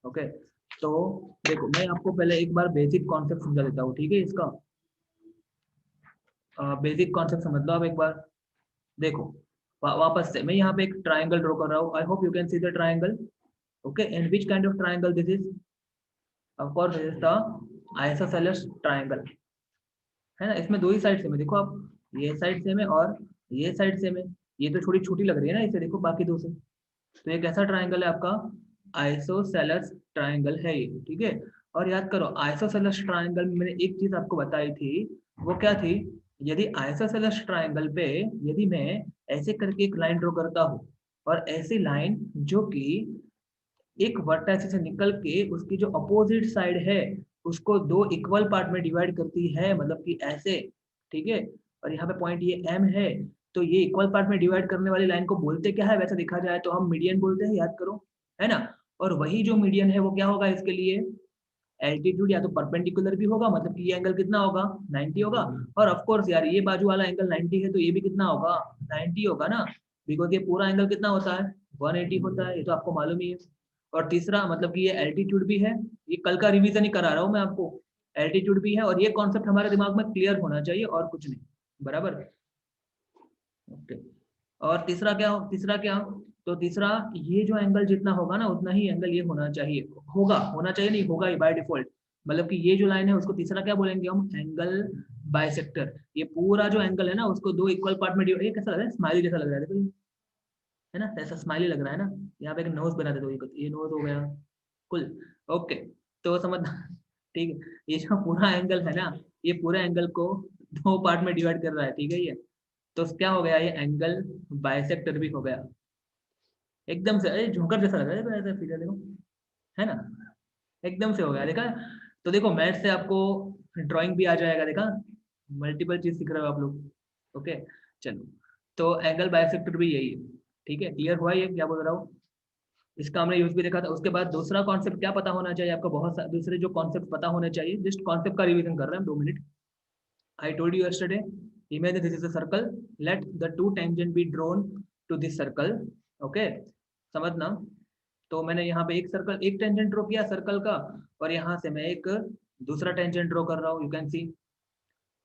Okay, तो देखो मैं आपको पहले एक बार बेसिक कॉन्सेप्ट समझा देता हूँ, ठीक है। इसका बेसिक कॉन्सेप्ट समझ लो आप एक बार। देखो वापस से मैं यहाँ पे एक ट्राइंगल ड्रॉ कर रहा हूँ। आई hope you can see the triangle. Okay, and which kind of triangle this is? Of course this is the isosceles triangle, है ना। इसमें दो ही साइड सेम है, देखो आप, ये साइड सेम है और ये साइड सेम है। ये तो थोड़ी छोटी लग रही है ना इसे, देखो बाकी दो से। तो ये कैसा ट्राइंगल है आपका? आइसोसेलेस ट्राइंगल है ये, ठीक है। और याद करो आइसोसेलेस ट्राइंगल में मैंने एक चीज आपको बताई थी, वो क्या थी? यदि आइसोसेलेस ट्राइंगल पे यदि मैं ऐसे करके एक लाइन ड्रॉ करता हूँ, और ऐसी लाइन जो कि एक वर्टेक्स से निकल के उसकी जो अपोजिट साइड है उसको दो इक्वल पार्ट में डिवाइड करती है, मतलब कि ऐसे, ठीक है। और यहाँ पे पॉइंट ये एम है, तो ये इक्वल पार्ट में डिवाइड करने वाली लाइन को बोलते क्या है? वैसे देखा जाए तो हम मीडियन बोलते हैं, याद करो, है ना। और वही जो मीडियन है वो क्या होगा इसके लिए? एल्टीट्यूड, या तो परपेंडिकुलर भी होगा, मतलब कि ये एंगल कितना होगा? 90 होगा। और ऑफ कोर्स यार ये बाजू वाला एंगल 90 है तो ये भी कितना होगा? 90 होगा ना, बिकॉज ये पूरा एंगल कितना होता है? 180 होता है, ये तो आपको मालूम ही है। और तीसरा मतलब कि ये एल्टीट्यूड भी है, ये कल का रिवीजन ही करा रहा हूँ मैं आपको। एल्टीट्यूड भी है, और ये कॉन्सेप्ट हमारे दिमाग में क्लियर होना चाहिए और कुछ नहीं, बराबर। ओके, और तीसरा क्या? तो तीसरा, ये जो एंगल जितना होगा ना उतना ही एंगल ये होना चाहिए, होना चाहिए नहीं, होगा ही बाय डिफॉल्ट। मतलब कि ये जो लाइन है उसको तीसरा क्या बोलेंगे हम? Angle bisector. ये पूरा जो एंगल है ना उसको दो इक्वल पार्ट में डिवाइड, ये कैसा लग रहा है? स्माइली जैसा लग रहा है, देखो ये, है ना, ऐसा स्माइली लग रहा है ना। यहाँ पे एक नोज बना देते हो, ये नोज हो गया, कुल। ओके, तो समझ ठीक है। ये जो पूरा एंगल है ना, ये पूरे एंगल को दो पार्ट में डिवाइड कर रहा है, ठीक है ये। तो क्या हो गया? ये एंगल बाइसेक्टर भी हो गया एकदम से। अरे झुमकर जैसा लग रहा है ऐसा फिगर, देखो, है ना, एकदम से हो गया, देखा। तो देखो मैथ से आपको ड्राइंग भी आ जाएगा, देखा, मल्टीपल चीज सीख रहे हो आप लोग। ओके, चलो, तो एंगल बाइसेक्टर भी यही है, ठीक है। क्लियर हुआ ये क्या बोल रहा हूँ? इसका हमने यूज भी देखा था। उसके बाद दूसरा कॉन्सेप्ट क्या पता होना चाहिए आपको? बहुत सारे दूसरे जो कॉन्सेप्ट पता होने चाहिए, जस्ट कॉन्सेप्ट का रिवीजन कर रहे हैं 2 minute. I told you yesterday, imagine this is a circle. Let the two tangent be drawn to this circle. Okay, समझना। तो मैंने यहाँ पे एक सर्कल, एक टेंजेंट ड्रॉ किया सर्कल का, और यहाँ से मैं एक दूसरा टेंजेंट ड्रॉ कर रहा हूँ, you can see.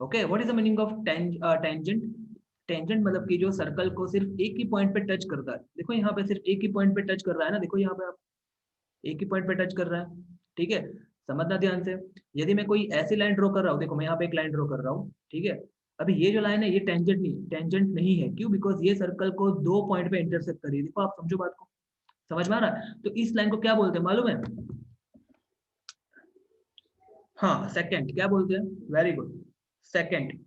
Okay, what is the meaning of tangent? Tangent मतलब कि जो सर्कल को सिर्फ एक ही पॉइंट पे टच करता है। देखो यहाँ पे सिर्फ एक ही पॉइंट पे टच कर रहा है ना, देखो यहाँ पे आप, एक ही पॉइंट पे टच कर रहा है, ठीक है। समझना ध्यान से। यदि मैं कोई ऐसी लाइन ड्रॉ कर रहा हूँ, देखो मैं यहाँ पे एक लाइन ड्रॉ कर रहा हूँ, ठीक है। अभी ये जो लाइन है ये टेंजेंट नहीं है, क्यों? बिकॉज ये सर्कल को दो पॉइंट पे इंटरसेक्ट करी, देखो आप समझो बात को, समझ में आ रहा है? तो इस लाइन को क्या बोलते हैं मालूम है? हाँ, सेकंड क्या बोलते हैं? Very good, second,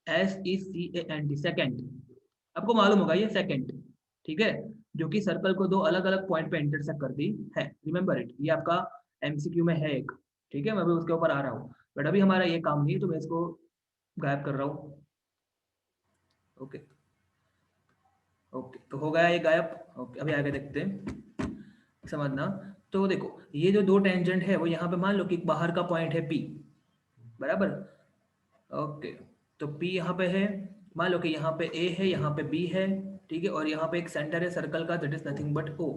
SECAND, second. आपको मालूम होगा ये सेकंड, ठीक है, जो कि सर्कल को दो अलग अलग पॉइंट पे इंटरसेक्ट करती है। रिमेंबर इट, ये आपका MCQ में है एक, ठीक है। मैं अभी उसके ऊपर आ रहा हूँ, बट अभी हमारा ये काम नहीं है तो मैं इसको गायब कर रहा हूँ। ओके, ओके, तो हो गया ये गायब। ओके, अभी आगे देखते हैं, समझना। तो देखो ये जो दो टेंजेंट है वो यहाँ पे मान लो कि बाहर का पॉइंट है P, बराबर। ओके, तो P यहाँ पे है, मान लो कि यहाँ पे A है, यहाँ पे B है, ठीक है, और यहाँ पे एक सेंटर है सर्कल का, that is nothing but O।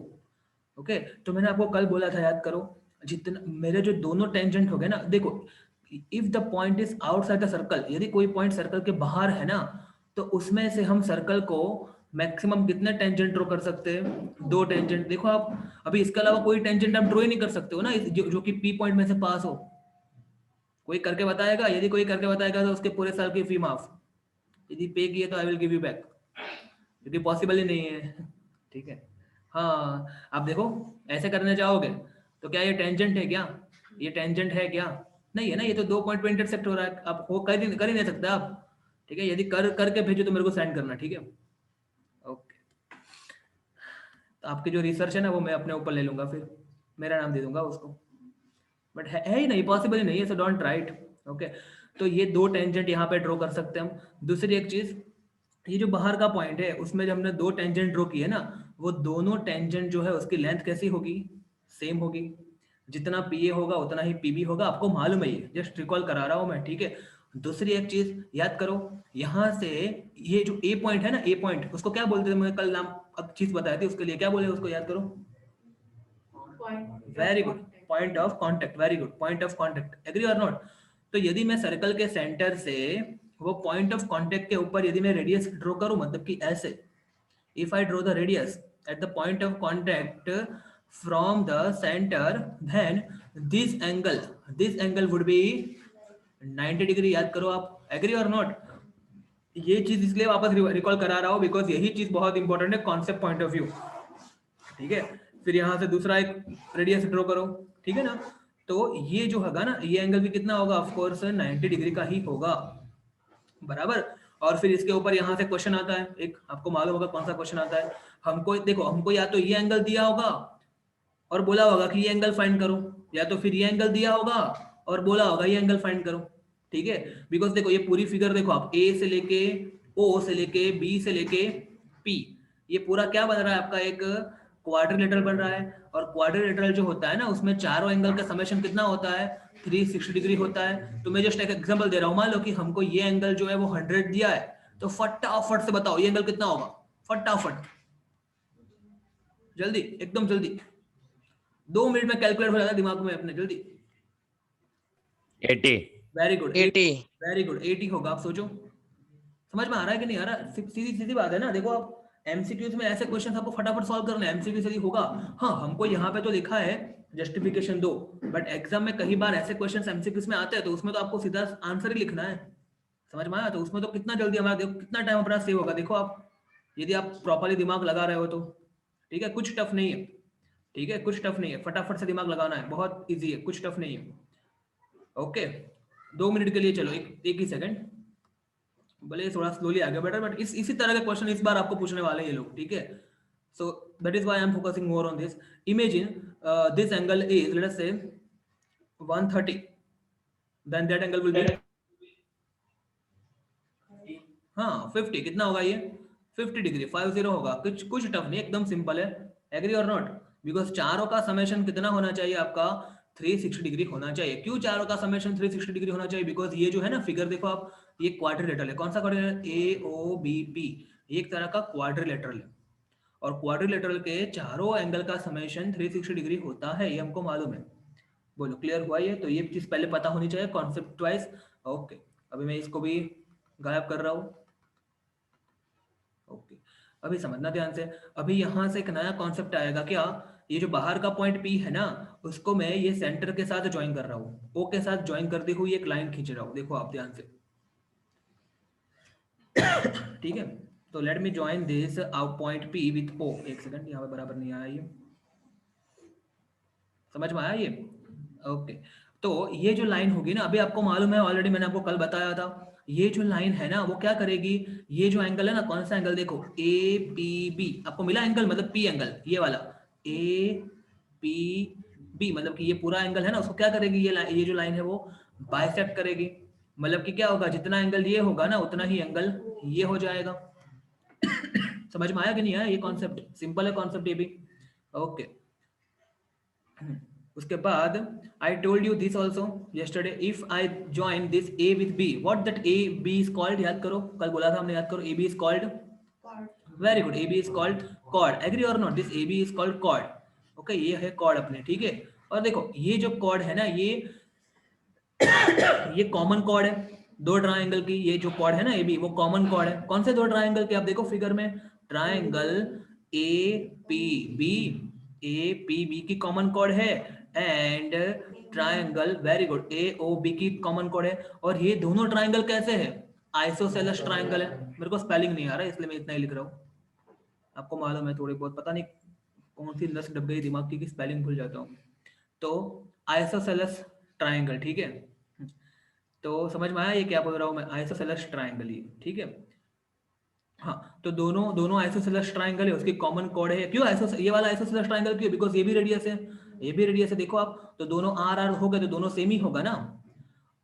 Okay, तो मैंने आपको कल बोला था, याद करो, जितना मेरे जो दोनों टेंजेंट हो गए ना, देखो, if the point is outside the circle, यदि कोई पॉइंट सर्कल के बाहर है ना, तो उसमें से हम सर्कल को मैक्सिमम कितने टेंजेंट ड्रॉ कर सकते हैं? दो टेंजेंट। देखो आप, अभी इसके अलावा कोई टेंजेंट आप ड्रॉ ही नहीं कर सकते हो ना, जो कि P पॉइंट में से पास हो। कोई करके बताएगा? यदि कोई करके बताएगा तो उसके पूरे साल की फी माफ। यदि पे किए तो I will give you back, क्योंकि पॉसिबल ही नहीं है, ठीक है। हाँ, आप देखो, ऐसे करने जाओगे तो क्या ये टेंजेंट है क्या? ये टेंजेंट है क्या? नहीं है ना, ये तो दो पॉइंट पे इंटरसेक्ट हो रहा है, आप हो कर ही नहीं सकते आप, ठीक है। यदि कर करके भेजो तो मेरे को सेंड करना, ठीक है। ओके, तो आपकी जो रिसर्च है ना वो मैं अपने ऊपर ले लूंगा, फिर मेरा नाम दे दूंगा उसको, बट है ही नहीं, पॉसिबल ही नहीं है, so don't try it. Okay, तो ये दो टेंजेंट यहाँ पे ड्रॉ कर सकते हैं हम। दूसरी एक चीज, ये जो बाहर का पॉइंट है उसमें जब हमने दो टेंजेंट ड्रॉ किए ना, वो दोनों टेंजेंट जो है उसकी लेंथ कैसी होगी? सेम होगी। जितना PA होगा उतना ही PB होगा, आपको मालूम है, ये जस्ट रिकॉल करा रहा हूं मैं, ठीक है। दूसरी एक चीज याद करो, यहाँ से ये जो A पॉइंट है ना, A पॉइंट, उसको क्या बोलते थे? मैं कल नाम अब चीज बताई थी उसके लिए, क्या बोले उसको, याद करो। Very good, point of contact, very good, point of contact, agree और नॉट? तो यदि मैं सर्कल के सेंटर से वो पॉइंट ऑफ कांटेक्ट के ऊपर यदि मैं रेडियस ड्रॉ करूं, मतलब कि ऐसे, if I draw the radius at the point of contact from the center, then this angle would be 90 degree. याद करो आप, एग्री और नॉट? ये चीज इसलिए वापस रिकॉल करा रहा हूं बिकॉज यही चीज बहुत इंपॉर्टेंट है कॉन्सेप्ट पॉइंट ऑफ व्यू, ठीक है? फिर यहाँ से दूसरा एक रेडियस ड्रॉ करो, ठीक है ना? तो ये जो होगा ना, ये एंगल भी कितना होगा? ऑफ कोर्स 90 डिग्री का ही होगा, बराबर। और फिर इसके ऊपर यहाँ से क्वेश्चन आता है एक, आपको मालूम होगा कौन सा क्वेश्चन आता है। हमको देखो, हमको या तो ये एंगल दिया होगा और बोला होगा कि ये एंगल फाइंड करो, या तो फिर ये एंगल दिया होगा और बोला होगा ये एंगल फाइंड करो, ठीक है? बिकॉज देखो ये पूरी फिगर देखो आप, ए से लेके ओ से लेके बी से लेके पी, ये पूरा क्या बन रहा है आपका? एक क्वाड्रिलेटरल बन रहा है। और क्वाड्रिलेटरल जो होता है ना, उसमें चारों एंगल का समेशन कितना होता है? 360 डिग्री होता है। तो मैं जस्ट एक एग्जांपल दे रहा हूं, मान लो कि हमको ये एंगल जो है वो 100 दिया है, तो फटाफट से बताओ ये एंगल कितना होगा? फटाफट, जल्दी, एकदम जल्दी, 2 मिनट में कैलकुलेट हो जाता है दिमाग में अपने, जल्दी। 80। Very good, 80। वेरी गुड, 80 होगा। आप सोचो, समझ में आ रहा है कि नहीं आ रहा? सीधी सीधी बात है ना। देखो आप एमसीक्यूज में ऐसे क्वेश्चन आपको फटाफट सॉल्व करना है, एमसीक्यू से होगा। हाँ, हमको यहाँ पे तो लिखा है जस्टिफिकेशन दो, बट एग्जाम में कई बार ऐसे क्वेश्चन एमसीक्यूज में आते हैं तो उसमें तो आपको सीधा आंसर ही लिखना है, समझ में आया? तो उसमें तो कितना जल्दी हमारा, देखो कितना टाइम अपना सेव होगा। देखो आप, यदि आप प्रॉपरली दिमाग लगा रहे हो तो, ठीक है? कुछ टफ नहीं है, ठीक है? कुछ टफ नहीं है, फटाफट से दिमाग लगाना है, बहुत ईजी है, कुछ टफ नहीं है। ओके, 2 मिनट के लिए चलो, एक ही सेकंड, भले थोड़ा स्लोली आ गया बेटर, बट इसी तरह के क्वेश्चन इस बार आपको पूछने वाले हैं ये लोग, ठीक है? So that is why I am focusing more on this. Imagine this angle is, let us say 130, then that angle will be, हाँ 50, कितना होगा ये? 50 डिग्री, 50 होगा। कुछ टफ नहीं, एकदम सिंपल है, एग्री और नॉट? बिकॉज चारों का समेशन कितना होना चाहिए आपका? 360 डिग्री होना चाहिए। क्यों चारों का समेशन 360 डिग्री होना चाहिए? बिकॉज ये जो है ना फिगर, देखो आप, ये क्वाड्रिलेटरल है। कौन सा क्वाड्रिलेटरल? ए ओ बी पी, एक तरह का क्वाड्रिलेटरल है। और क्वाड्रिलेटरल के चारों एंगल का समेशन 360 डिग्री होता है, ये हमको मालूम है। बोलो क्लियर हुआ ये? तो ये चीज पहले पता होनी चाहिए कॉन्सेप्ट वाइज। ओके, अभी मैं इसको भी गायब कर रहा हूँ। ओके, अभी समझना ध्यान से। अभी यहाँ से एक नया कॉन्सेप्ट आएगा क्या? ये जो बाहर का पॉइंट P है ना, उसको मैं ये सेंटर के साथ ज्वाइन कर रहा हूँ, O के साथ ज्वाइन करते हुए एक लाइन खींच रहा हूँ। देखो आप ध्यान से, ठीक है? तो let me join this point P with O। एक सेकंड, यहाँ पे बराबर नहीं आया ये, समझ में आया ये? ओके, तो ये जो लाइन होगी ना, अभी आपको मालूम है, ऑलरेडी मैंने आपको कल बताया था, ये जो लाइन है ना वो क्या करेगी? ये जो एंगल है ना, कौन सा एंगल? देखो ए पी बी, आपको मिला एंगल, मतलब पी एंगल, ये वाला ए पी बी, मतलब कि ये पूरा एंगल है ना, उसको क्या करेगी? ये जो लाइन है वो बाइसेक्ट करेगी। मतलब कि क्या होगा? जितना एंगल ये होगा ना, उतना ही एंगल ये हो जाएगा। समझ में आया कि नहीं आया? ये कॉन्सेप्ट सिंपल है, कॉन्सेप्ट ये भी। ओके, उसके बाद I told you this also yesterday, if I join this A with B, what that A B is called? याद करो, कल बोला था हमने, याद करो। A B is called chord. Very good, A B is called chord. Agree or not? This A B is called chord. Okay, ये है chord अपने, ठीक है? और देखो ये जो chord है ना, ये कॉमन chord है दो ट्राइंगल की। ये जो chord है ना AB, वो कॉमन chord है। कौन से दो ट्राइंगल के? आप देखो फिगर में, ट्राइंगल APB की कॉमन chord है, and triangle, very good, AOB की कॉमन chord है। और ये दोनों ट्राइंगल कैसे है? आइसोसेलेस ट्राइंगल है। मेरे को स्पेलिंग नहीं आ रहा है इसलिए मैं इतना ही लिख रहा हूँ, आपको मालूम है थोड़ी बहुत, पता नहीं कौन सी नस डब गई दिमाग की, स्पेलिंग भूल जाता हूँ। तो आइसोसेलेस ट्राइंगल, ठीक है? तो समझ में आया ये क्या बोल रहा हूँ मैं? आइसोसेलेस ट्राइंगल, ये ठीक है? हाँ, तो दोनों आइसोसेलेस ट्राइंगल है, उसकी कॉमन chord है। क्यों ये वाला आइसोसेलेस ट्राइंगल क्यों? बिकॉज ये भी रेडियस है, ये भी रेडियस है। देखो आप, तो दोनों आर हो गए, तो दोनों सेम ही होगा ना।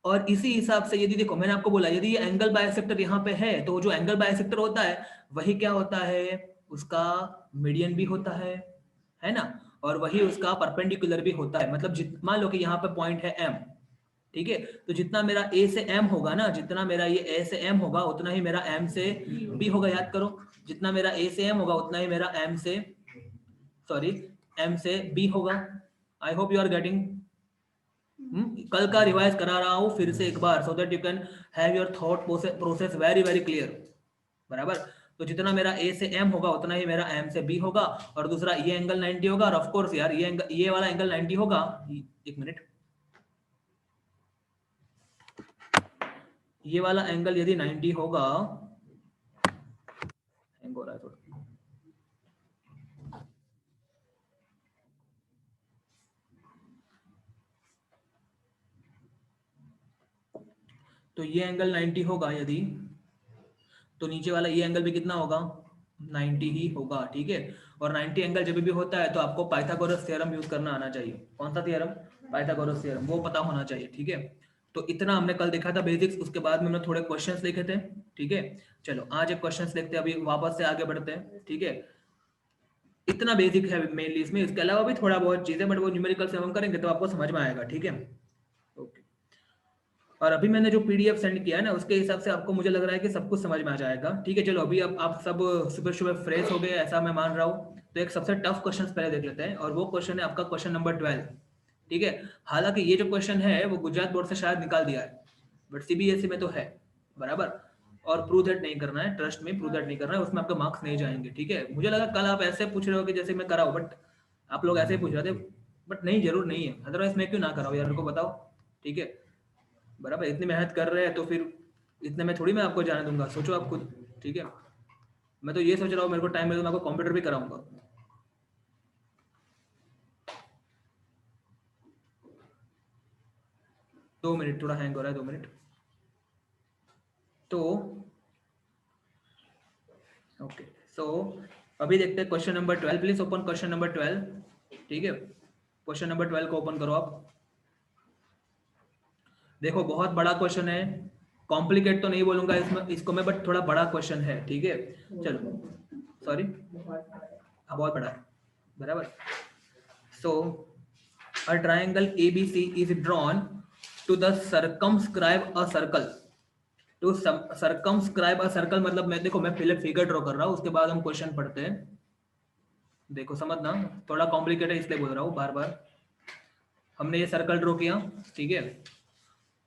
और इसी हिसाब से यदि देखो, मैंने आपको बोला यदि ये एंगल बाइसेक्टर यहाँ पे है, तो जो एंगल बाइसेक्टर होता है वही क्या होता है? उसका मीडियन भी होता है ना? और वही उसका परपेंडिकुलर भी होता है। मतलब मान लो कि यहाँ पे पॉइंट है M, ठीक है? तो जितना मेरा A से M होगा ना, जितना मेरा ये A से M होगा, उतना ही मेरा M से B होगा। याद करो, जितना मेरा A से M होगा, उतना ही मेरा M से B होगा। I hope you are getting. कल का रिवाइज करा रहा हूँ फिर से एक बार, so that you can have your thought process very very clear. बराबर। तो जितना मेरा ए से एम होगा उतना ही मेरा एम से बी होगा, और दूसरा ये एंगल 90 होगा, और ऑफ कोर्स यार ये वाला एंगल 90 होगा। एक मिनट, ये वाला एंगल यदि 90 होगा, हैंग हो रहा है थोड़ा, तो ये एंगल 90 होगा यदि, तो नीचे वाला ये एंगल भी कितना होगा, 90 ही होगा। ठीक है। और 90 एंगल जब भी होता है तो आपको पाइथागोरस थ्योरम यूज करना आना चाहिए। कौन सा थ्योरम? पाइथागोरस थ्योरम, वो पता होना चाहिए। ठीक है। तो इतना हमने कल देखा था बेसिक्स, उसके बाद में हमने थोड़े क्वेश्चंस लिखे थे। ठीक है। चलो आज एक क्वेश्चंस देखते हैं, अभी वापस से आगे बढ़ते हैं। ठीक है। इतना बेसिक है मेनली इसमें, इसके अलावा भी थोड़ा बहुत चीजें, बट वो न्यूमेरिकल से हम करेंगे तो आपको समझ में आएगा। ठीक है। ओके। और अभी मैंने जो पीडीएफ सेंड किया है ना, उसके हिसाब से आपको मुझे लग रहा है कि सब कुछ समझ में आ जाएगा। ठीक है। चलो अभी अब आप सब सुबह सुबह फ्रेश हो गए ऐसा मैं मान रहा हूँ, तो एक सबसे टफ क्वेश्चन पहले देख लेते हैं, और वो क्वेश्चन है आपका क्वेश्चन नंबर 12। ठीक है। हालांकि ये जो क्वेश्चन है वो गुजरात बोर्ड से शायद निकाल दिया है, बट सीबीएसई में तो है। बराबर। और प्रूव दैट नहीं करना है, ट्रस्ट में प्रूव दैट नहीं करना है, उसमें आपके मार्क्स नहीं जाएंगे। ठीक है। मुझे लगा कल आप ऐसे पूछ रहे हो कि जैसे मैं कराऊं, बट आप लोग ऐसे ही पूछ रहे थे, बट नहीं, जरूर नहीं है, अदरवाइज मैं क्यों ना कराऊं यार, मेरे को बताओ। ठीक है। बराबर। इतनी मेहनत कर रहे हैं तो फिर इतने में थोड़ी मैं आपको जाने दूंगा, सोचो आप खुद। ठीक है। मैं तो ये सोच रहा हूँ मेरे को टाइम मिले तो मैं आपको कंप्यूटर भी कराऊंगा। 2 मिनट, थोड़ा हैंग हो रहा है, 2 मिनट। तो ओके, सो अभी देखते हैं question number 12। Please open question number 12। ठीक है। क्वेश्चन नंबर 12 को ओपन करो आप। देखो बहुत बड़ा क्वेश्चन है, कॉम्प्लिकेट तो नहीं बोलूंगा इसमें इसको मैं, बट थोड़ा बड़ा क्वेश्चन है। ठीक है। चलो, सॉरी, हाँ बहुत बड़ा है। बराबर। सो a triangle ABC is drawn to the circumscribe a circle। to circumscribe a circle मतलब, मैं देखो मैं पहले फिगर ड्रॉ कर रहा हूँ, उसके बाद हम क्वेश्चन पढ़ते हैं। देखो समझना, थोड़ा कॉम्प्लिकेटेड है इसलिए बोल रहा हूँ बार बार। हमने ये सर्कल ड्रॉ किया। ठीक है।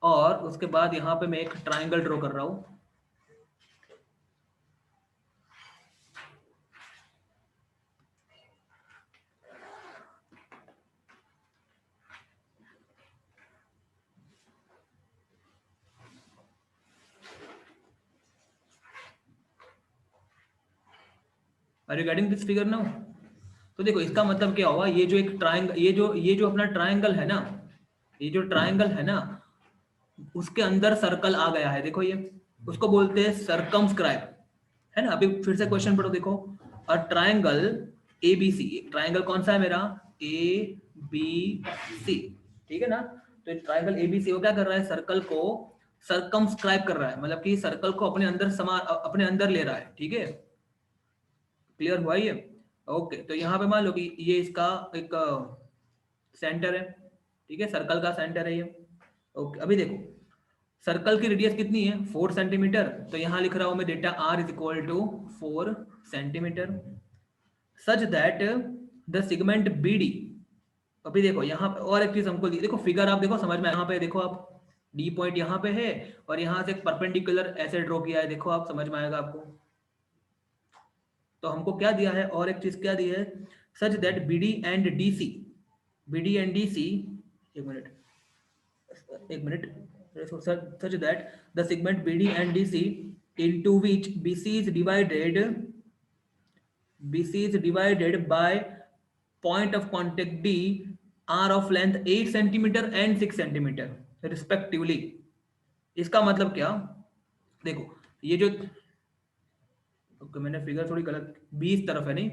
और उसके बाद यहाँ पे मैं एक ट्राइंगल ड्रॉ कर रहा हूँ। Are you getting this figure now? तो देखो इसका मतलब क्या हुआ, ये जो एक ट्राइंगल, ये जो अपना ट्राइंगल है ना, ये जो ट्राइंगल है ना, उसके अंदर सर्कल आ गया है। देखो ये, उसको बोलते हैं सर्कमस्क्राइब, है ना। अभी फिर से क्वेश्चन पढ़ो, देखो a triangle A B C, triangle कौन सा है मेरा, ए बी सी। ठीक है ना। तो ट्राइंगल ए बी सी वो क्या कर रहा है, सर्कल को सर्कमस्क्राइब कर रहा है, मतलब कि सर्कल को अपने अंदर अपने अंदर ले रहा है। ठीक है। क्लियर हुआ ये? ओके। तो यहाँ पे मान लो कि ये इसका एक सेंटर है। ठीक है। सर्कल का सेंटर है ये। ओके। अभी देखो सर्कल की रेडियस कितनी है, 4 सेंटीमीटर। तो यहाँ लिख रहा हूं मैं data r is equal to 4 centimetre, such that the segment B D. अभी देखो यहाँ पे और एक चीज हमको देखो, फिगर आप देखो समझ में, यहाँ पे देखो आप, डी पॉइंट यहाँ पे है, और यहाँ से एक परपेंडिकुलर ऐसे ड्रॉ किया है, देखो आप समझ में आएगा आपको। तो हमको क्या दिया है, और एक चीज क्या दी है, such that B D and D C, B D and D C, एक मिनट, एक minute, such that the segment BD and DC into which BC is divided by point of contact D are of length 8 centimetre and 6 centimetre respectively. इसका मतलब क्या, देखो ये जो, okay मैंने figure थोड़ी गलत, 20 तरफ है नहीं,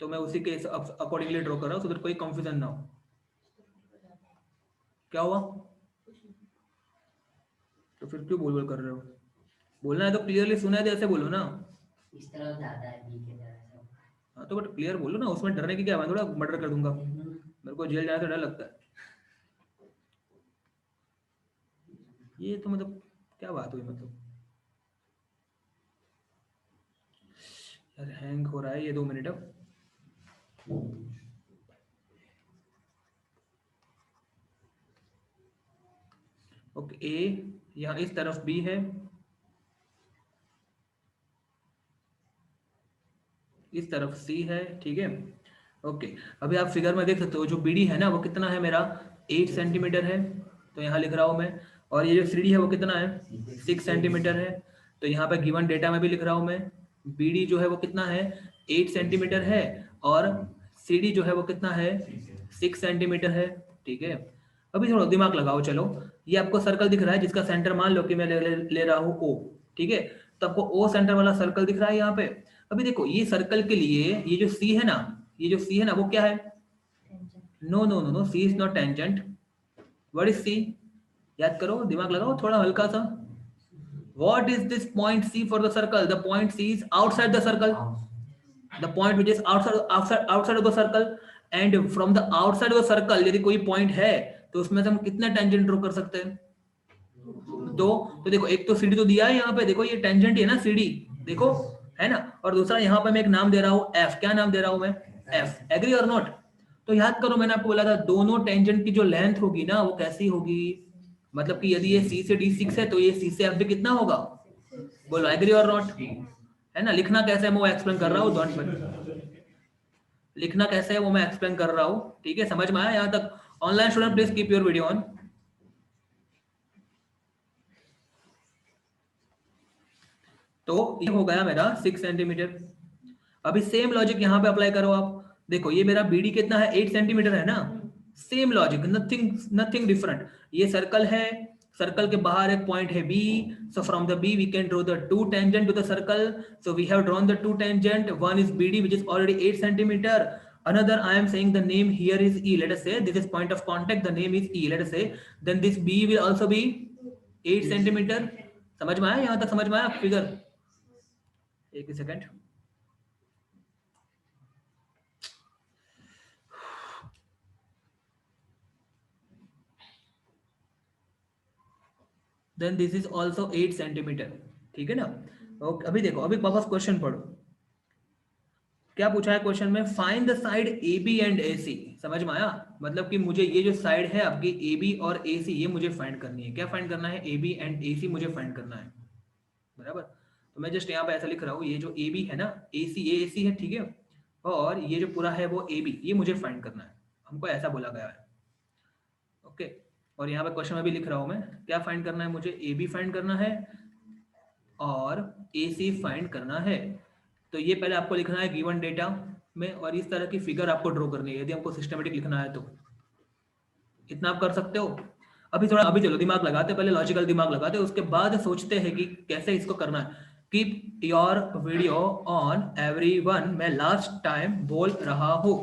तो मैं उसी के अकॉर्डिंगली ड्रॉ कर रहा हूँ, सो कोई कंफ्यूजन ना हो। क्या हुआ, तो फिर क्यों बोल बोल कर रहे हो, बोलना है तो क्लियरली सुना है तो ऐसे बोलो ना। इस तरफ ज्यादा है, बी के तरफ से। हाँ तो बट क्लियर बोलो ना, उसमें डरने की क्या, मैं थोड़ा मर्डर कर दूंगा, मेरे को जेल जाने से डर लगता है। ये तो मतलब क्या बात हुई, मतलब यार हैंग हो रहा है ये, 2 मिनट अब। ओके, ए यहाँ इस तरफ बी है, इस तरफ सी है, ठीक है। ओके, अभी आप फिगर में देख सकते हो जो बीडी है ना वो कितना है मेरा 8 सेंटीमीटर है, तो यहाँ लिख रहा हूँ मैं। और ये जो सीडी है वो कितना है 6 सेंटीमीटर है, तो यहाँ पे गिवन डेटा में भी लिख रहा हूँ मैं। बीडी जो है वो कितना है 8 सेंटीमीटर है, और सीडी जो है वो कितना है 6 सेंटीमीटर है, ठीक है। अभी थोड़ा दिमाग लगाओ, चलो ये आपको सर्कल दिख रहा है जिसका सेंटर मान लो कि मैं ले रहा हूँ ओ, ठीक है। तो आपको ओ सेंटर वाला सर्कल दिख रहा है यहाँ पे। अभी देखो ये सर्कल के लिए ये जो सी है ना, ये जो सी है ना वो क्या है, no no no no, C is not tangent. What is C, याद करो, दिमाग लगाओ थोड़ा हल्का सा। What is this point C for the circle, the point C is outside the circle, the point which is outside of the circle. And from the outside of the circle यदि कोई point है तो उसमें से हम कितने tangent draw कर सकते हैं, दो। तो देखो एक तो सीडी तो दिया है यहाँ पे, देखो ये टेंजेंट है ना सीडी, देखो है ना। और दूसरा यहाँ पे मैं एक नाम दे रहा हूँ एफ, क्या नाम दे रहा हूँ मैं एफ, एग्री और नॉट। तो याद करो मैंने आपको बोला था दोनों टेंजेंट की जो लेंथ होगी ना वो कैसी होगी, मतलब कि यदि ये सी से डी 6 है तो ये सी से एफ भी कितना होगा, बोलो एग्री और नॉट, है ना। लिखना कैसे है मैं वो एक्सप्लेन कर रहा हूँ, डोंट वरी, लिखना कैसे है वो मैं एक्सप्लेन कर रहा हूँ, ठीक है। समझ में आया यहाँ तक? Online student please keep your video on. तो ये हो गया मेरा 6 सेंटीमीटर। अभी सेम लॉजिक यहाँ पे अप्लाई करो आप, देखो ये मेरा बीडी कितना है 8 सेंटीमीटर है ना, सेम लॉजिक, नथिंग डिफरेंट। ये सर्कल है, सर्कल के बाहर एक पॉइंट है B, so from the B we can draw the two tangent to the circle, so we have drawn the two tangent, one is B D which is already 8 centimeter, another I am saying the name here is E, let us say this is point of contact, the name is E, let us say, then this B will also be 8 centimeter। समझ में आया यहाँ तक, समझ में आया figure? एक second, then this is also 8 centimetre, ठीक है ना। ओके, अभी देखो, अभी वापस क्वेश्चन पढ़ो, क्या पूछा है क्वेश्चन में, find the side A B and A C. समझ में आया, मतलब कि मुझे ये जो साइड है आपकी ए बी और ए सी ये मुझे फाइंड करनी है। क्या फाइंड करना है, ए बी एंड ए सी मुझे फाइंड करना है, बराबर। तो मैं जस्ट यहाँ पे ऐसा लिख रहा हूँ, ये जो ए बी है ना, ए सी है, ठीक है, और ये जो पूरा है वो ए बी, ये मुझे फाइंड करना है, हमको ऐसा बोला गया है, ओके। और यहाँ पे क्वेश्चन में भी लिख रहा हूँ मैं, क्या फाइंड करना है मुझे, ए बी फाइंड करना है और ए सी फाइंड करना है। तो ये पहले आपको लिखना है गिवन डेटा में, और इस तरह की फिगर आपको ड्रॉ करनी है यदि हमको सिस्टमेटिक लिखना है तो। इतना आप कर सकते हो। अभी थोड़ा, अभी चलो दिमाग लगाते, पहले लॉजिकल दिमाग लगाते, उसके बाद सोचते हैं कि कैसे इसको करना है। Keep your video on everyone, मैं लास्ट टाइम बोल रहा हूँ,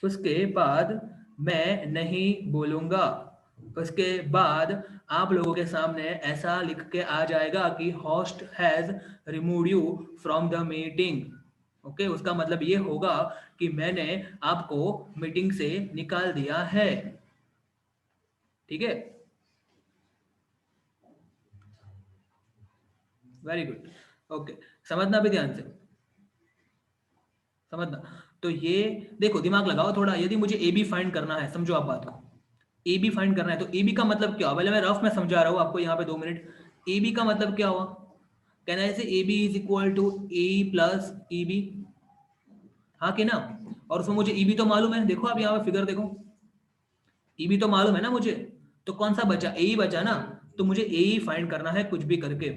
उसके बाद मैं नहीं बोलूंगा, उसके बाद आप लोगों के सामने ऐसा लिख के आ जाएगा कि host has remove you from the meeting, okay. उसका मतलब ये होगा कि मैंने आपको मीटिंग से निकाल दिया है, ठीक है। Very good, okay. समझना भी ध्यान से, समझना। तो ये देखो, दिमाग लगाओ थोड़ा, यदि मुझे ए बी फाइंड करना है, समझो आप बात को, ए बी फाइंड करना है तो ए बी का मतलब क्या हुआ, पहले मैं रफ में समझा रहा हूँ आपको यहाँ पे 2 मिनट। ए बी का मतलब क्या हुआ, कहना है A B is equal to A plus E B, हाँ कि ना। और उसमें मुझे ई बी तो मालूम है, देखो आप यहाँ पे फिगर देखो, ई बी तो मालूम है ना मुझे, तो कौन सा बचा, ए ही बचा ना। तो मुझे ए ही फाइंड करना है कुछ भी करके,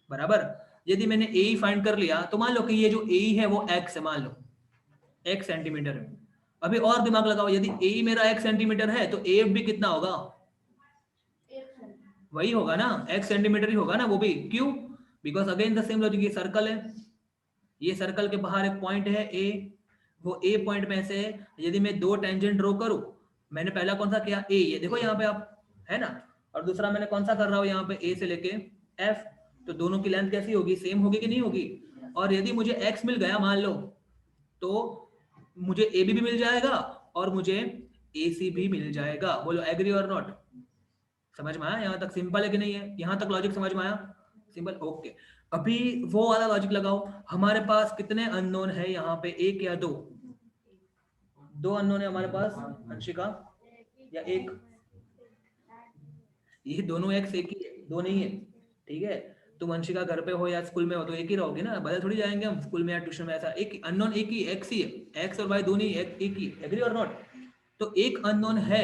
बराबर। यदि मैंने ए ही फाइंड कर लिया तो मान लो कि ये जो ए है वो एक्स है, मान लो एक्स सेंटीमीटर है। अभी और दिमाग लगाओ, यदि ए मेरा एक्स सेंटीमीटर है तो एफ भी कितना होगा, वही होगा ना, एक्स सेंटीमीटर ही होगा ना वो भी, क्यों, because again the same logic, ये सर्कल है, ये सर्कल के बाहर एक पॉइंट है ए, वो ए पॉइंट में से यदि मैं दो टेंजेंट ड्रॉ करूं, मैंने पहला कौन सा किया ए, ये देखो यहाँ पे आप, है ना। और दूसरा मैंने कौन सा कर रहा हूँ यहाँ पे, ए से लेके एफ, तो दोनों की लेंथ कैसी होगी, सेम होगी कि नहीं होगी। और यदि मुझे एक्स मिल गया मान लो, तो मुझे ए बी भी मिल जाएगा और मुझे ए सी भी मिल जाएगा, बोलो एग्री और नॉट। समझ में आया यहाँ तक, सिंपल है कि नहीं है, यहाँ तक लॉजिक समझ में आया, सिंपल, ओके। अभी वो वाला लॉजिक लगाओ, हमारे पास कितने अननोन है यहाँ पे, एक या दो, दो अननोन है हमारे पास अंशिका, या एक, ये दोनों एक्स एक ही है, दो नहीं है, ठीक है। तुम अंशिका घर पे हो या स्कूल में हो तो एक ही रहोगे ना, बदल थोड़ी जाएंगे हम स्कूल में या ट्यूशन में, ऐसा एक अननोन एक ही एक्स ही है, एक्स और वाई दोनों ही एक ही, एग्री और नॉट। तो एक अननोन है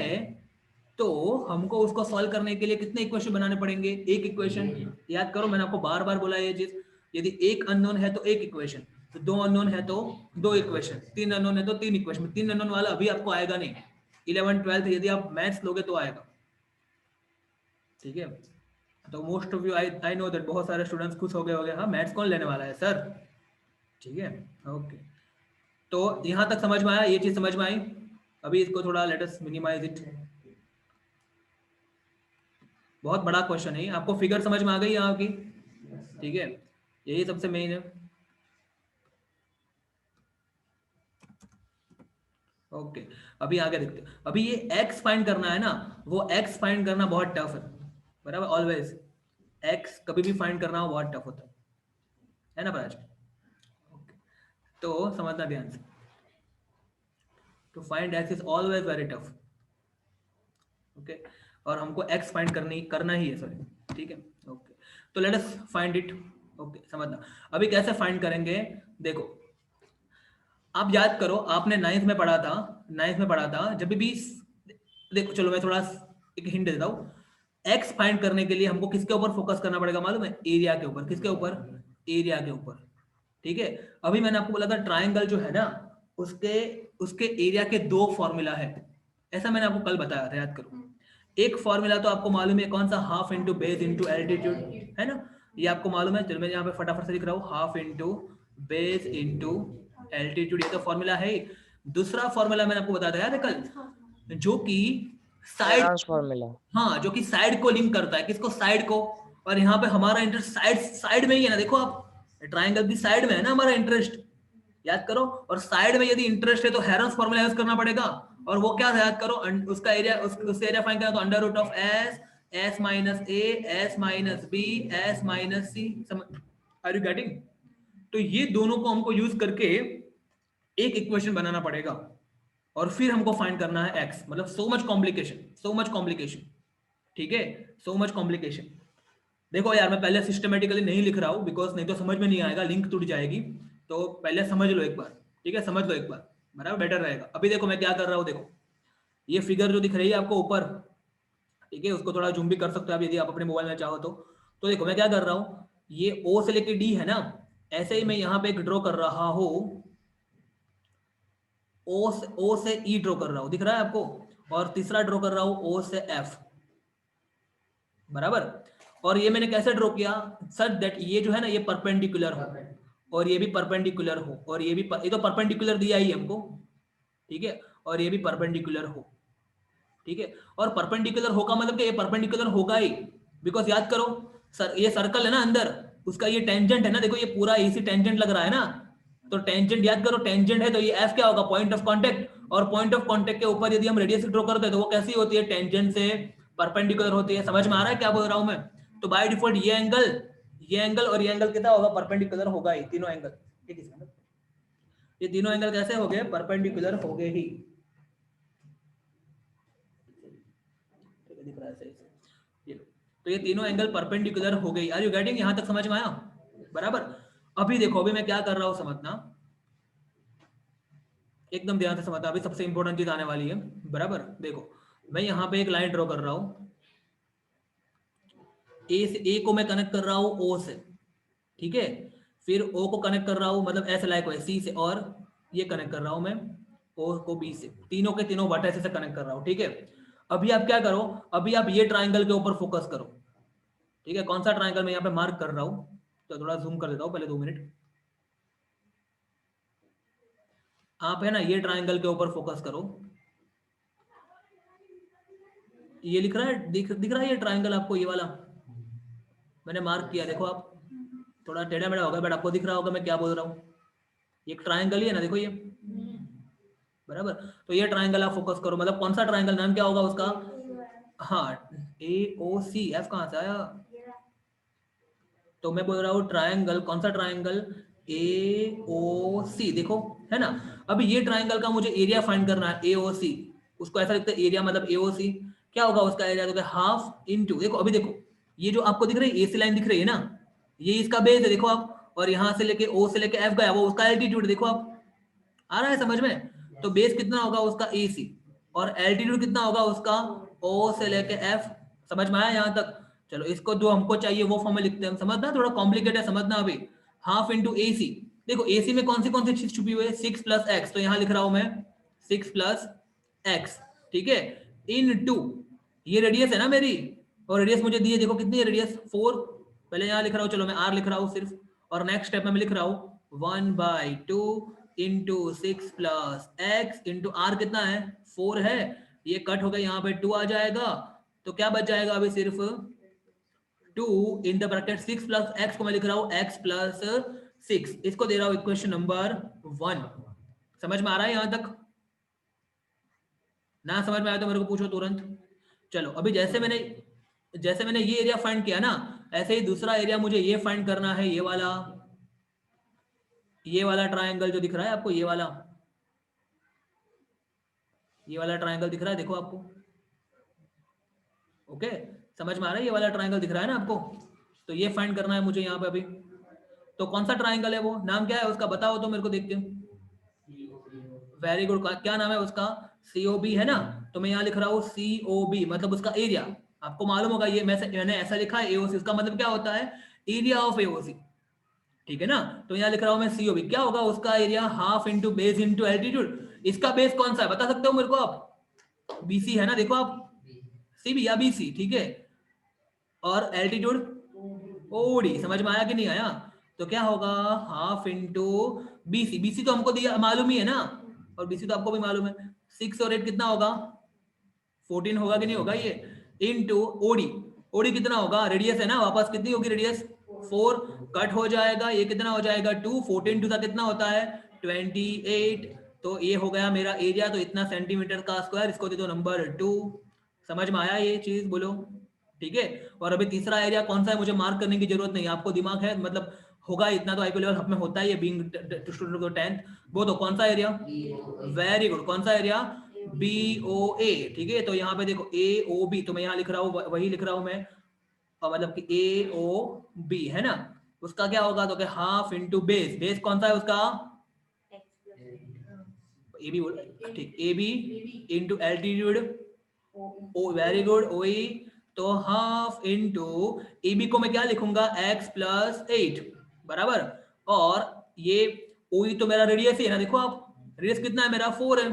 तो हमको उसको सॉल्व करने के लिए कितने इक्वेशन बनाने पड़ेंगे, एक इक्वेशन। याद करो मैंने आपको बार बार बोला ये चीज, यदि एक अननोन है तो एक इक्वेशन, तो दो अननोन है तो दो इक्वेशन, तीन अननोन है तो तीन इक्वेशन। तीन अननोन वाला अभी आपको आएगा नहीं, 11 12 यदि आप मैथ्स लोगे तो आएगा, ठीक है। तो most of you I know that बहुत सारे स्टूडेंट्स खुश हो गए होंगे, हाँ मैथ्स कौन लेने वाला है सर, ठीक है। ओके, तो यहाँ तक समझ में आया, ये चीज समझ में आई। अभी इसको थोड़ा लेट अस मिनिमाइज इट, बहुत बड़ा क्वेश्चन है, आपको फिगर समझ में आ गई यहाँ की, ठीक है, यही सबसे मेन है। ओके, अभी आगे देखते हैं। अभी ये x फाइंड करना है ना, वो x फाइंड करना बहुत टफ है, बराबर, ऑलवेज x कभी भी फाइंड करना बहुत टफ होता है ना प्राज। ओके, तो समझना ध्यान से, to find x is always very tough, okay, और हमको x फाइंड करना ही है, सॉरी, ठीक है। ओके, तो let us find it, okay, समझना। अभी कैसे फाइंड करेंगे, देखो आप याद करो, आपने नाइन्थ में पढ़ा था, जब भी, देखो चलो मैं थोड़ा एक हिंट देता हूँ, एक्स फाइंड करने के लिए हमको किसके ऊपर फोकस करना पड़ेगा मालूम है, एरिया के ऊपर। किसके ऊपर, एरिया के ऊपर, ठीक है। अभी मैंने आपको बोला था ट्राइंगल जो है ना, उसके उसके एरिया के दो फॉर्मूला है, ऐसा मैंने आपको कल बताया था, याद करो। एक फॉर्मूला तो आपको मालूम है, कौन सा, half into base into altitude, है ना, ये आपको मालूम है। चलो मैं यहाँ पे फटाफट से लिख रहा हूँ, half into base into altitude, ये तो फॉर्मूला है। दूसरा फॉर्मूला मैंने आपको बताया था याद है कल, जो कि साइड, फॉर्मूला, हाँ जो कि साइड को लिंक करता है, किसको, साइड को। और यहाँ पे हमारा इंटरेस्ट साइड में ही है ना, देखो आप ट्राइंगल की साइड में है ना हमारा इंटरेस्ट, याद करो। और साइड में यदि इंटरेस्ट है तो हेरोन्स फॉर्मूला यूज करना पड़ेगा, और वो क्या था याद करो, उसका एरिया, उससे एरिया फाइंड करना तो under root of S minus A, S minus B, S minus C, are you getting. तो ये दोनों को हमको यूज करके एक इक्वेशन बनाना पड़ेगा, और फिर हमको फाइंड करना है x, मतलब सो मच कॉम्प्लिकेशन, ठीक है, सो मच कॉम्प्लिकेशन। देखो यार मैं पहले सिस्टमेटिकली नहीं लिख रहा हूँ, बिकॉज नहीं तो समझ में नहीं आएगा, लिंक टूट जाएगी। तो पहले समझ लो एक बार, ठीक है, समझ लो एक बार, बराबर, बेटर रहेगा। अभी देखो मैं क्या कर रहा हूँ, देखो ये फिगर जो दिख रही है आपको ऊपर, ठीक है, उसको थोड़ा जूम भी कर सकते हो आप यदि आप अपने मोबाइल में चाहो तो देखो मैं क्या कर रहा हूँ, ये O से लेके D है ना, ऐसे ही मैं यहाँ पे एक ड्रॉ कर रहा हूँ, O से E ड्रॉ कर रहा हूँ, दिख रहा है आपको, और तीसरा ड्रॉ कर रहा हूँ O से F, बराबर। और ये मैंने कैसे ड्रॉ किया, सच दैट ये जो है ना ये परपेंडिकुलर हो, और ये भी परपेंडिकुलर हो, और ये भी ये तो परपेंडिकुलर दिया ही हमको, ठीक है, और ये भी परपेंडिकुलर हो, ठीक है। और परपेंडिकुलर होगा मतलब कि ये परपेंडिकुलर होगा ही, बिकॉज याद करो सर, ये सर्कल है ना अंदर, उसका ये टेंजेंट है ना, देखो ये पूरा इसी टेंजेंट लग रहा है ना, तो टेंजेंट याद करो, टेंजेंट है तो ये एफ क्या होगा, पॉइंट ऑफ कांटेक्ट। और पॉइंट ऑफ कांटेक्ट के ऊपर यदि हम रेडियस ड्रॉ करते हैं तो वो कैसी होती है, टेंजेंट से परपेंडिकुलर होती है। समझ में आ रहा है क्या बोल रहा हूं मैं। तो बाय डिफॉल्ट ये एंगल और ये एंगल कितना होगा, परपेंडिकुलर होगा ही, तीनों एंगल, ठीक है। ये तीनों एंगल कैसे हो गए, परपेंडिकुलर हो गए ही, दिख रहा है सही से, तो ये तीनों एंगल परपेंडिकुलर हो गई। आर यू गेटिंग, यहां तक समझ में आया, बराबर। अभी देखो, अभी मैं क्या कर रहा हूं, समझना एकदम ध्यान से समझना, अभी सबसे इंपॉर्टेंट चीज आने वाली है, बराबर। देखो मैं यहाँ पे एक लाइन ड्रॉ कर रहा हूँ, ए को मैं कनेक्ट कर रहा हूँ ओ से, ठीक है, फिर ओ को कनेक्ट कर रहा हूँ, मतलब ऐसे लाइक वाइज सी से, और ये कनेक्ट कर रहा हूँ मैं ओ को बी से, तीनों के तीनों वर्टेक्स से कनेक्ट कर रहा हूँ, ठीक है। अभी आप क्या करो, अभी आप ये ट्राइंगल के ऊपर फोकस करो, ठीक है। कौन सा ट्राइंगल मैं यहाँ पे मार्क कर रहा हूँ, तो थोड़ा जूम कर देता हूँ पहले, 2 मिनट। आप है ना ये ट्राइंगल के ऊपर फोकस करो, ये लिख रहा है, दिख रहा है ये ट्राइंगल आपको, ये वाला मैंने मार्क किया, देखो आप, थोड़ा टेढ़ा मेढ़ा होगा बट आपको दिख रहा होगा मैं क्या बोल रहा हूँ। ये ट्राइंगल ही है ना, देखो ये, बराबर। तो ये ट्राइंगल आप फोकस करो, मतलब कौन सा ट्राइंगल, नाम क्या होगा उसका, हाँ AOC, एफ कहां से आया, तो मैं बोल रहा हूँ ट्राइंगल, कौन सा ट्राइंगल, AOC, देखो है ना। अभी ये ट्राइंगल का मुझे एरिया फाइंड करना है, AOC, उसको ऐसा लिखते हैं एरिया मतलब AOC, क्या होगा उसका एरिया, तो हाफ इंटू, देखो अभी देखो ये जो आपको दिख रही है एसी लाइन दिख रही है ना, ये इसका बेस है देखो आप, और यहाँ से लेके ओ से लेके एफ गया वो उसका एल्टीट्यूड, देखो आप आ रहा है समझ में। तो बेस कितना होगा उसका एसी, और एल्टीट्यूड कितना होगा उसका ओ से लेके एफ। समझ में आया यहाँ तक? चलो इसको जो हमको चाहिए वो फॉर्म में लिखते हैं हम, समझना थोड़ा कॉम्प्लिकेटेड है समझना अभी। हाफ इंटू एसी, देखो एसी में कौन सी चीज छुपी हुई है, 6 प्लस एक्स, तो यहाँ लिख रहा हूं मैं 6 प्लस एक्स, ठीक है, इन टू ये रेडियस है ना मेरी, और रेडियस मुझे दी है देखो कितनी है रेडियस 4, पहले यहाँ लिख रहा हूँ, चलो मैं आर लिख रहा हूँ सिर्फ, और नेक्स्ट स्टेप में मैं लिख रहा हूँ 1/2 into 6 plus X into R कितना है 4 है, ये कट हो गया यहाँ पे 2 आ जाएगा, तो क्या बच जाएगा अभी सिर्फ 2 इन द ब्रैकेट 6 प्लस एक्स को मैं लिख रहा हूँ x प्लस 6, इसको दे रहा हूँ इक्वेशन नंबर 1। समझ में आ रहा है यहाँ तक? ना समझ में आया तो मेरे को पूछो तुरंत। चलो अभी जैसे मैंने ये एरिया फाइंड किया ना, ऐसे ही दूसरा एरिया मुझे ये फाइंड करना है, ये वाला ट्रायंगल जो दिख रहा है आपको, ये वाला ट्रायंगल दिख रहा है देखो आपको, ओके समझ में आ रहा है, ये वाला ट्रायंगल दिख रहा है ना आपको, तो ये फाइंड करना है मुझे यहाँ पे अभी। तो कौन सा ट्रायंगल है वो, नाम क्या है उसका बताओ तो मेरे को देख के। वेरी गुड, क्या नाम है उसका, COB है ना, तो मैं यहाँ लिख रहा हूँ COB, मतलब उसका एरिया। आपको मालूम होगा ये मैंने ऐसा लिखा है AOC, उसका मतलब क्या होता है, एरिया ऑफ AOC, ठीक है ना। तो यहाँ लिख रहा हूँ मैं COB, क्या होगा उसका area, half into base into altitude. इसका बेस कौन सा है बता सकते हो मेरे को आप, BC है ना, देखो आप CB या BC, ठीक है, और एल्टीट्यूड OD, समझ में आया कि नहीं आया? तो क्या होगा हाफ इंटू BC तो हमको दिया मालूम ही है ना, और BC तो आपको भी मालूम है, 6 और 8 कितना होगा 14 होगा कि नहीं होगा ये, इंटू OD कितना होगा, रेडियस है ना, वापस कितनी होगी रेडियस 4, कट हो जाएगा, ये कितना हो जाएगा 2, 14 टू कितना होता है 28, तो ये हो गया मेरा एरिया, तो इतना सेंटीमीटर का स्क्वायर, इसको दे दो नंबर 2। समझ में आया ये चीज, बोलो ठीक है। और अभी तीसरा एरिया कौन सा है मुझे मार्क करने की जरूरत नहीं, आपको दिमाग है, मतलब होगा इतना तो आईक्यू लेवल में होता है ये, बीइंग स्टूडेंट ऑफ 10th। वो तो कौन सा एरिया, वेरी गुड, कौन सा एरिया, BOA, ठीक है। तो यहाँ पे देखो AOB, तो मैं यहाँ लिख रहा हूँ वही लिख रहा हूँ मैं, मतलब कि AOB है ना, उसका क्या होगा, तो हाफ इंटू बेस कौन सा है उसका, AB बोल, ठीक, AB इंटू एल्टीट्यूड, ओ वेरी गुड OE, तो हाफ इंटू AB को मैं क्या लिखूंगा x प्लस 8 बराबर, और ये OE तो मेरा रेडियस ही है ना, देखो आप रेडियस कितना है मेरा 4 है,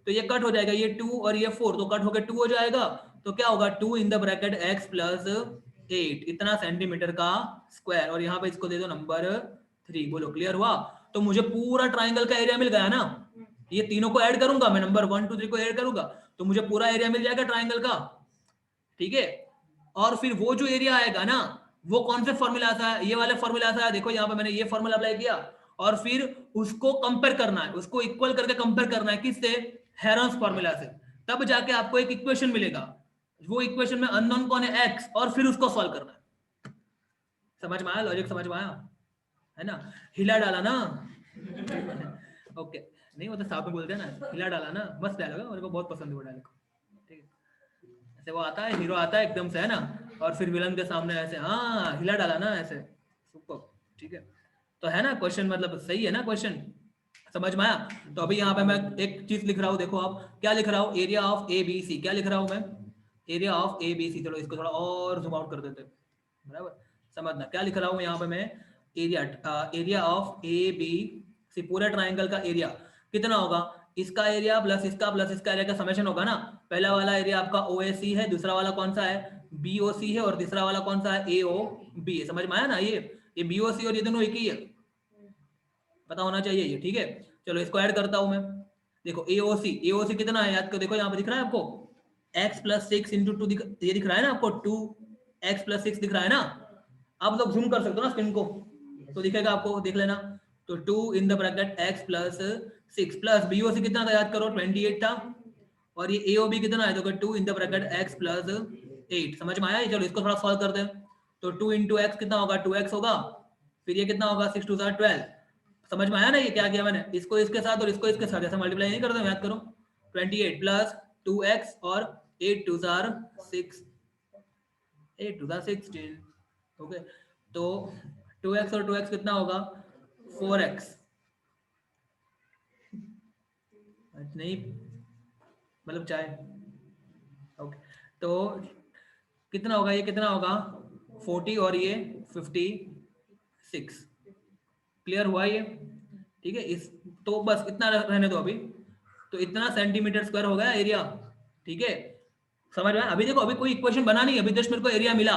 तो ये कट हो जाएगा, ये 2 और ये 4 तो कट होकर 2 हो जाएगा, तो क्या होगा 2 इन द ब्रैकेट x प्लस 8, इतना सेंटीमीटर का स्क्वायर, और यहाँ पे इसको दे दो नंबर 3। बोलो क्लियर हुआ? तो मुझे पूरा ट्राइंगल का एरिया मिल गया ना, ये तीनों को ऐड करूंगा मैं, नंबर 1 2 3 को ऐड करूंगा तो मुझे पूरा एरिया मिल जाएगा ट्राइंगल का, ठीक है। और फिर वो जो एरिया आएगा ना, वो कौन से फॉर्मूला से है, ये वाले फॉर्मूला से है, देखो यहाँ पे मैंने ये फॉर्मूला अप्लाई किया, और फिर उसको कंपेयर करना है, उसको इक्वल करके कंपेयर करना है किससे, हेरोन्स फॉर्मूला से, तब जाके आपको एक इक्वेशन मिलेगा, वो इक्वेशन में अननोन कौन है x, और फिर उसको सॉल्व करना है। समझ में आया लॉजिक, समझ में आया है ना, हिला डाला ना ओके नहीं वो तो साहब में बोलते हैं ना, हिला डाला ना, मस्त डायलॉग है, मेरे को बहुत पसंद है वो डायलॉग, ठीक है। ऐसे वो आता है, हीरो आता है एकदम से है ना, और फिर विलन के सामने ऐसे हाँ हिला डाला ना ऐसे, सुपर, ठीक है। तो है ना क्वेश्चन, मतलब सही है ना क्वेश्चन, समझ में आया? तो अभी यहाँ पे मैं एक चीज लिख रहा हूँ, देखो आप क्या लिख रहा हूँ, एरिया ऑफ ABC, क्या लिख रहा हूँ मैं, एरिया ऑफ ABC, चलो इसको थोड़ा और जूम आउट कर देते हैं, बराबर, समझना क्या लिख रहा हूँ यहाँ पे मैं, एरिया ऑफ ABC, पूरे ट्राइंगल का एरिया कितना होगा, इसका एरिया प्लस इसका एरिया का समेशन होगा ना, पहला वाला एरिया आपका OAC है, दूसरा वाला कौन सा है BOC है, और तीसरा वाला कौन सा है AOB है। समझ में आया ना, ये BOC और ये दोनों एक ही है, पता होना चाहिए ये, ठीक है। चलो इसको ऐड करता हूं मैं, देखो AOC कितना है याद करो, देखो यहाँ पे दिख रहा है आपको x प्लस 6 इंटू 2, ये दिख रहा है ना आपको, 2x प्लस 6 दिख रहा है ना, आप लोग जूम कर सकते हो ना स्क्रीन को, तो दिखेगा आपको, देख लेना। तो 2 इन the bracket x plus 6 plus BOC कितना था याद करो 28 था, और ये AOB कितना है, तो 2 इन द ब्रैकेट x प्लस 8। समझ में आया? चलो इसको थोड़ा सॉल्व करते हैं, तो 2 इंटू एक्स कितना होगा 2x होगा, फिर ये कितना होगा 6 2 12। समझ में आया ना ये क्या किया मैंने, इसको इसके साथ और इसको इसके साथ ऐसा मल्टीप्लाई नहीं करते, याद करो 28 प्लस 2x और 8 2 आर 6, 8 2 आर 16। ओके, तो 2x और 2x कितना होगा 4x, नहीं मतलब चाहे। ओके, तो कितना होगा, ये कितना होगा 40 और ये 56। क्लियर हुआ ये? ठीक है, इस तो बस इतना रहने दो अभी। तो इतना सेंटीमीटर स्क्वायर हो गया एरिया। ठीक है, समझ में आया? अभी देखो, अभी कोई इक्वेशन बना नहीं, अभी जस्ट मेरे को एरिया मिला।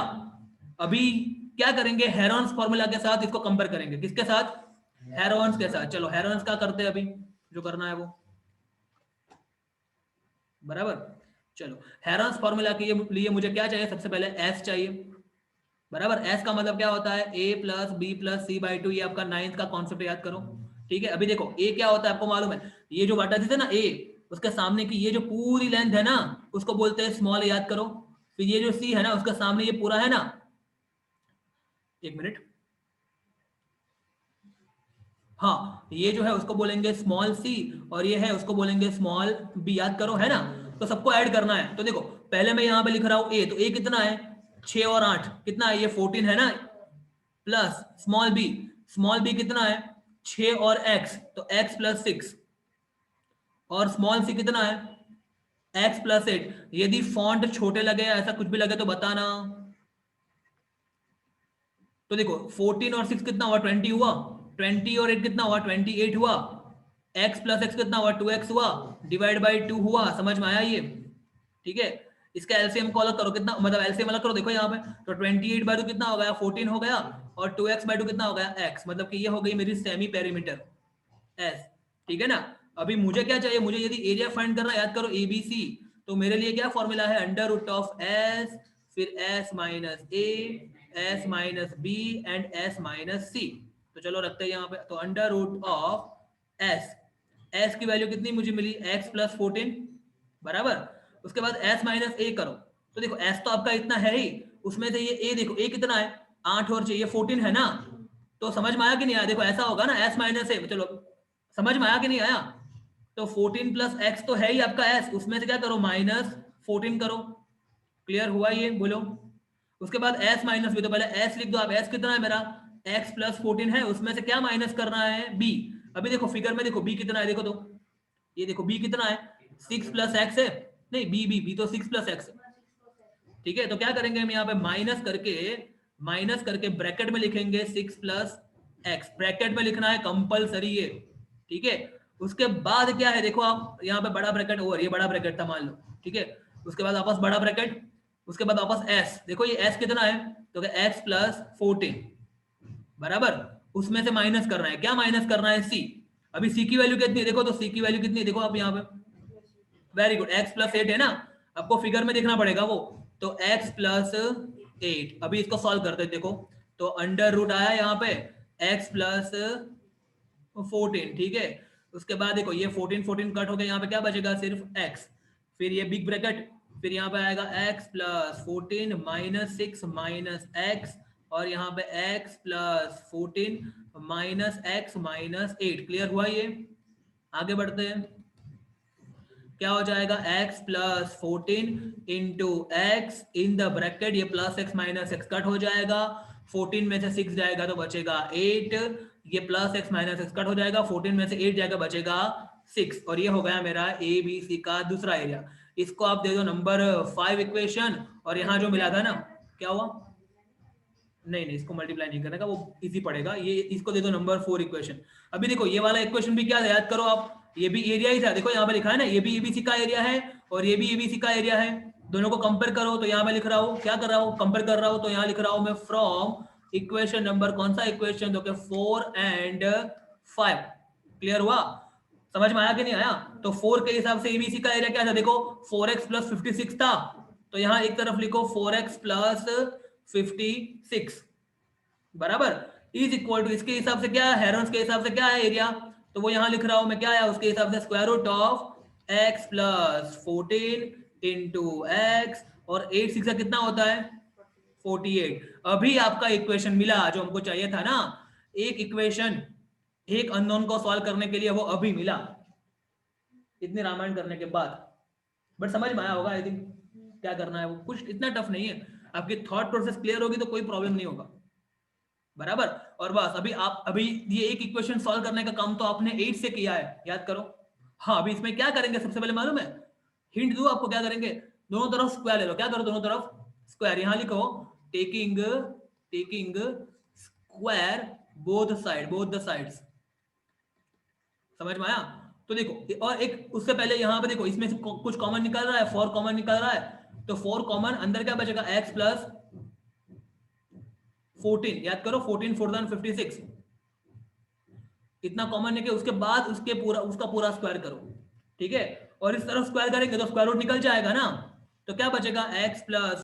अभी क्या करेंगे, हेरोन्स फॉर्मूला के साथ इसको कंपेयर करेंगे। किसके साथ? हेरोन्स के साथ। चलो हेरोन्स का करते हैं अभी, जो करना है वो। बराबर, चलो हेरोन्स फॉर्मूला के लिए मुझे क्या चाहिए, सबसे पहले एस चाहिए। बराबर, एस का मतलब क्या होता है, a plus b plus c by two. ये आपका 9th का कॉन्सेप्ट याद करो। ठीक है, अभी देखो ए क्या होता है आपको मालूम है, ये जो बटा थे ना ए, उसके सामने की ये जो पूरी लेंथ है ना, उसको बोलते हैं स्मॉल, याद करो। फिर ये जो सी है ना, उसके सामने ये पूरा है ना, एक मिनट, हाँ ये जो है उसको बोलेंगे स्मॉल सी, और ये है उसको बोलेंगे स्मॉल बी, याद करो, है ना। तो सबको ऐड करना है। तो देखो पहले मैं यहाँ पे लिख रहा हूँ ए, तो ए कितना है 6 और 8 कितना है, ये 14 है ना, प्लस स्मॉल बी कितना है 6 और x, तो x प्लस 6, और स्मॉल सी कितना है x प्लस 8। यदि फॉन्ट छोटे लगे, ऐसा कुछ भी लगे तो बताना। तो देखो 14 और 6 कितना हुआ 20 हुआ, 20 और 8 कितना हुआ 28 हुआ, x प्लस x कितना हुआ 2x हुआ, डिवाइड बाई 2 हुआ। समझ में आया ये? ठीक है, इसका एलसीएम को अलग करो, कितना मतलब एलसीएम अलग करो, देखो यहाँ पे तो 28 बाई 2 कितना हो गया 14 हो गया, और 2x बाई 2 कितना हो गया x, मतलब कि ये हो गई मेरी सेमी पेरीमीटर एस। ठीक है ना। अभी मुझे क्या चाहिए, मुझे यदि एरिया फाइंड करना, याद करो एबीसी, तो मेरे लिए क्या फॉर्मूला है, अंडर रूट ऑफ एस, फिर s minus A, S minus b and s minus c. तो चलो रखते हैं यहाँ पे, तो under root of s, s की वैल्यू कितनी मुझे मिली एक्स प्लस 14, बराबर। उसके बाद एस माइनस ए करो, तो देखो एस तो आपका इतना है ही, उसमें से ये ए देखो ए कितना है 8 और चाहिए 14 है ना। तो समझ में आया कि नहीं आया, देखो ऐसा होगा ना एस माइनस ए, चलो समझ में आया कि नहीं आया। तो 14 प्लस एक्स तो है ही आपका एस, उसमें से क्या करो माइनस 14 करो। क्लियर हुआ ये, बोलो। उसके बाद एस माइनस बी, तो पहले एस लिख दो आप, एस कितना है मेरा एक्स प्लस 14 है, उसमें से क्या माइनस करना है बी। अभी देखो फिगर में देखो बी कितना है, देखो तो ये देखो बी कितना है 6 प्लस एक्स है, नहीं बी तो 6 प्लस एक्स है। ठीक है, तो क्या करेंगे हम यहाँ पे माइनस करके ब्रैकेट में लिखेंगे 6 प्लस एक्स, ब्रैकेट में लिखना है कंपलसरी ये। ठीक है, उसके बाद क्या है देखो आप यहाँ पे बड़ा ब्रैकेट ओवर, ये बड़ा ब्रैकेट था मान लो। ठीक है, उसके बाद वापस बड़ा ब्रैकेट, उसके बाद वापस एस, देखो ये एस कितना है, तो एक्स प्लस 14, बराबर। उसमें से माइनस करना है, क्या माइनस करना है सी। अभी सी की वैल्यू कितनी है देखो, तो सी की वैल्यू कितनी है देखो आप यहाँ पे, वेरी गुड, एक्स प्लस 8 है ना, आपको फिगर में देखना पड़ेगा वो। तो x प्लस 8, अभी इसको सॉल्व करते हैं देखो, तो अंडर रूट आया यहाँ पे x प्लस 14। ठीक है, उसके बाद देखो ये 14 कट हो गया, यहाँ पे क्या बचेगा सिर्फ x, फिर ये बिग ब्रैकेट, फिर यहाँ पे आएगा x plus 14 minus 6 minus x, और यहाँ पे x plus 14 minus x minus 8। Clear हुआ ये? आगे बढ़ते हैं, क्या हो जाएगा x plus 14 into x in the bracket, ये plus x minus x cut हो जाएगा, 14 में से 6 जाएगा तो बचेगा 8, ये plus x minus x cut हो जाएगा, 14 में से 8 जाएगा बचेगा 6, और ये हो गया मेरा ए बी सी का दूसरा एरिया। इसको आप दे दो नंबर 5 इक्वेशन, और यहाँ जो मिला था ना, क्या हुआ, नहीं इसको मल्टीप्लाई नहीं करने का, वो इजी पड़ेगा, ये इसको दे दो नंबर 4 इक्वेशन। अभी देखो ये वाला इक्वेशन भी क्या है, याद करो आप, ये भी एरिया ही था, देखो यहाँ पे लिखा है ना, ये भी एबीसी का एरिया है और ये भी एबीसी का एरिया है, दोनों को कंपेयर करो। तो यहाँ मैं लिख रहा हूँ, क्या कर रहा हूँ, कंपेयर कर रहा हूँ, तो यहाँ लिख रहा हूँ मैं फ्रॉम इक्वेशन नंबर, कौन सा इक्वेशन, तो 4 एंड 5। क्लियर हुआ? समझ में आया कि नहीं आया? तो 4 के हिसाब से एबीसी का एरिया क्या था देखो, 4x प्लस 56 था, तो यहाँ एक तरफ लिखो 4x प्लस 56, बराबर, इज इक्वल टू, इसके हिसाब से क्या है, हेरोन्स के हिसाब से क्या है एरिया, तो वो यहां लिख रहा हूं मैं, क्या है उसके हिसाब से square root of x plus 14 into X, और 8 6 कितना होता है 48। अभी आपका इक्वेशन मिला जो हमको चाहिए था ना, एक इक्वेशन एक अननोन को सॉल्व करने के लिए वो अभी मिला, इतनी रामायण करने के बाद। बट समझ में आया होगा आई थिंक। क्या करना है, वो कुछ इतना टफ नहीं है, आपकी थॉट प्रोसेस क्लियर होगी तो कोई प्रॉब्लम नहीं होगा, बराबर। और बस अभी ये एक इक्वेशन सॉल्व करने का काम तो आपने 8 से किया है, याद करो। हाँ, अभी इसमें क्या करेंगे सबसे पहले मालूम है, हिंट दूं आपको, क्या करेंगे, दोनों तरफ स्क्वायर ले लो, क्या करो दोनों तरफ स्क्वायर, यहां लिखो taking taking square both the sides, समझ में आया। तो देखो, और एक उससे पहले यहाँ पे देखो, इसमें से कुछ कॉमन निकल रहा है, 4 कॉमन निकल रहा है, तो 4 कॉमन, अंदर क्या बचेगा, x प्लस 14, याद करो 14 4 56, इतना कॉमन लेके उसके बाद उसका पूरा स्क्वायर करो, ठीक है। और इस तरफ स्क्वायर करेंगे तो स्क्वायर रूट निकल जाएगा ना, तो क्या बचेगा x प्लस